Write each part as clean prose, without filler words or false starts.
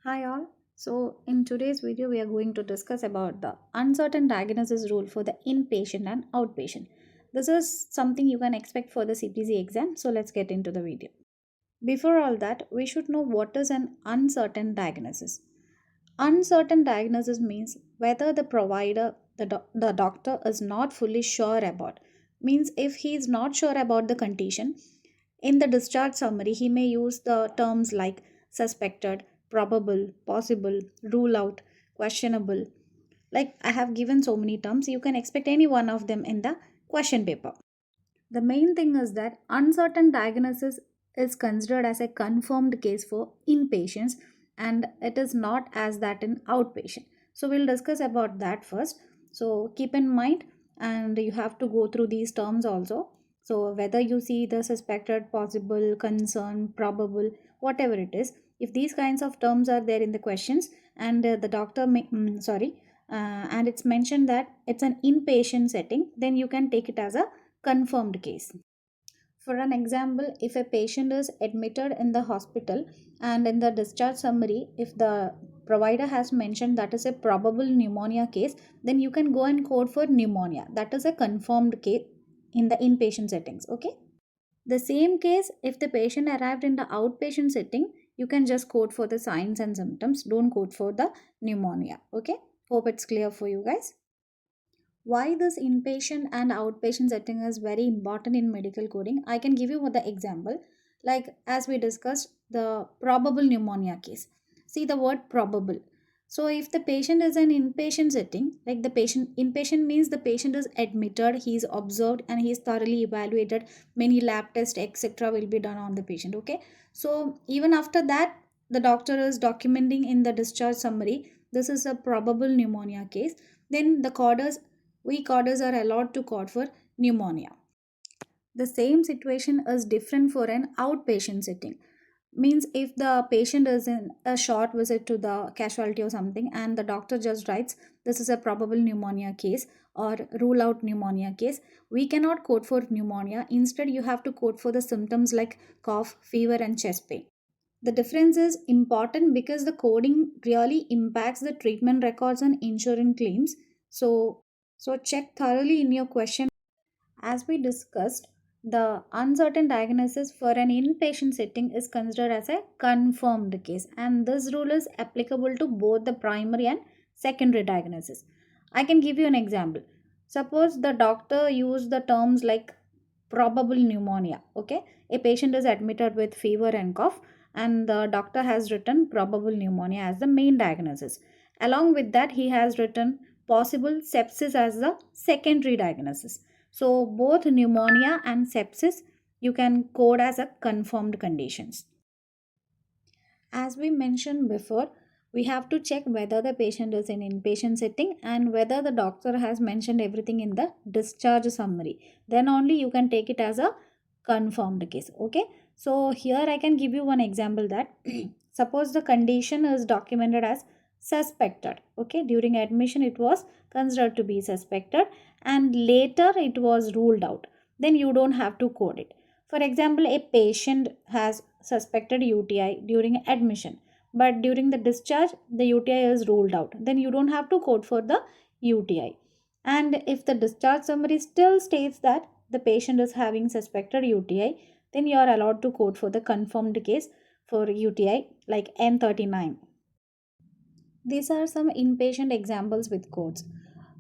Hi all. So in today's video we are going to discuss about the uncertain diagnosis rule for the inpatient and outpatient. This is something you can expect for the CPC exam. So let's get into the video. Before all that, we should know what is an uncertain diagnosis. Uncertain diagnosis means whether the provider, the doctor is not fully sure about. Means if he is not sure about the condition, in the discharge summary, he may use the terms like suspected, probable, possible, rule out, questionable. Like I have given so many terms, you can expect any one of them in the question paper. The main thing is that uncertain diagnosis is considered as a confirmed case for inpatients and it is not as that in outpatient. So we'll discuss about that first. So keep in mind and you have to go through these terms also. So whether you see the suspected, possible, concern, probable, whatever it is, if these kinds of terms are there in the questions and the doctor may, and it's mentioned that it's an inpatient setting, then you can take it as a confirmed case. For an example, if a patient is admitted in the hospital and in the discharge summary, if the provider has mentioned that is a probable pneumonia case, then you can go and code for pneumonia. That is a confirmed case in the inpatient settings. Okay. The same case, if the patient arrived in the outpatient setting, you can just code for the signs and symptoms. Don't code for the pneumonia. Okay. Hope it's clear for you guys. Why this inpatient and outpatient setting is very important in medical coding, I can give you the example. Like as we discussed, the probable pneumonia case. See the word probable. So if the patient is an inpatient setting, like the patient inpatient means the patient is admitted, he is observed and he is thoroughly evaluated, many lab tests etc will be done on the patient. Okay, so even after that the doctor is documenting in the discharge summary this is a probable pneumonia case, then the coders, weak orders are allowed to code for pneumonia. The same situation is different for an outpatient setting. Means if the patient is in a short visit to the casualty or something and the doctor just writes this is a probable pneumonia case or rule out pneumonia case, we cannot code for pneumonia. Instead, you have to code for the symptoms like cough, fever, and chest pain. The difference is important because the coding really impacts the treatment records and insurance claims. So check thoroughly in your question. As we discussed, the uncertain diagnosis for an inpatient setting is considered as a confirmed case, and this rule is applicable to both the primary and secondary diagnosis. I can give you an example. Suppose the doctor used the terms like probable pneumonia. Okay, a patient is admitted with fever and cough, and the doctor has written probable pneumonia as the main diagnosis. Along with that, he has written possible sepsis as the secondary diagnosis. So both pneumonia and sepsis you can code as a confirmed conditions. As we mentioned before, we have to check whether the patient is in inpatient setting and whether the doctor has mentioned everything in the discharge summary. Then only you can take it as a confirmed case. Okay. So here I can give you one example that suppose the condition is documented as suspected. Okay. During admission it was considered to be suspected and later it was ruled out. Then you don't have to code it. For example, a patient has suspected UTI during admission, but during the discharge, the UTI is ruled out. Then you don't have to code for the UTI. And if the discharge summary still states that the patient is having suspected UTI, then you are allowed to code for the confirmed case for UTI like N39. These are some inpatient examples with codes.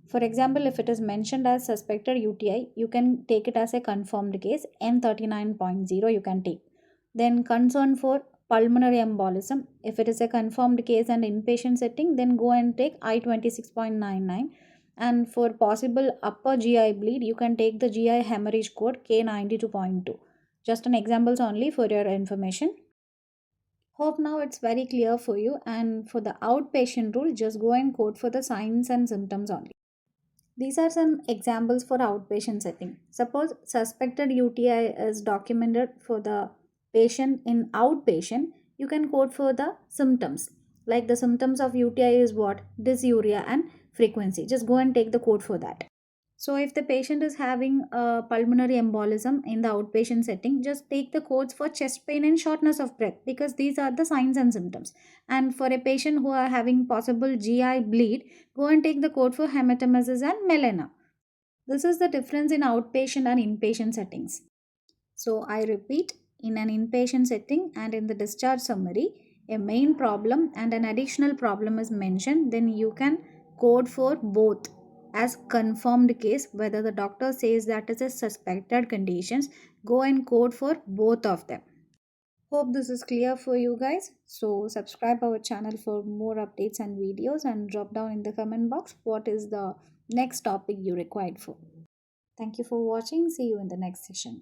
For example, if it is mentioned as suspected UTI, you can take it as a confirmed case. N39.0 you can take. Then concern for pulmonary embolism. If it is a confirmed case and inpatient setting, then go and take I26.99. And for possible upper GI bleed, you can take the GI hemorrhage code K92.2. Just an examples only for your information. Hope now it's very clear for you. And for the outpatient rule, just go and code for the signs and symptoms only. These are some examples for outpatient setting. Suppose suspected UTI is documented for the patient in outpatient, you can code for the symptoms. Like the symptoms of UTI is what? Dysuria and frequency. Just go and take the code for that. So, if the patient is having a pulmonary embolism in the outpatient setting, just take the codes for chest pain and shortness of breath because these are the signs and symptoms. And for a patient who are having possible GI bleed, go and take the code for hematemesis and melena. This is the difference in outpatient and inpatient settings. So, I repeat, in an inpatient setting and in the discharge summary, a main problem and an additional problem is mentioned, then you can code for both as confirmed case. Whether the doctor says that is a suspected conditions, go and code for both of them. Hope this is clear for you guys. So subscribe our channel for more updates and videos, and drop down in the comment box what is the next topic you required for. Thank you for watching. See you in the next session.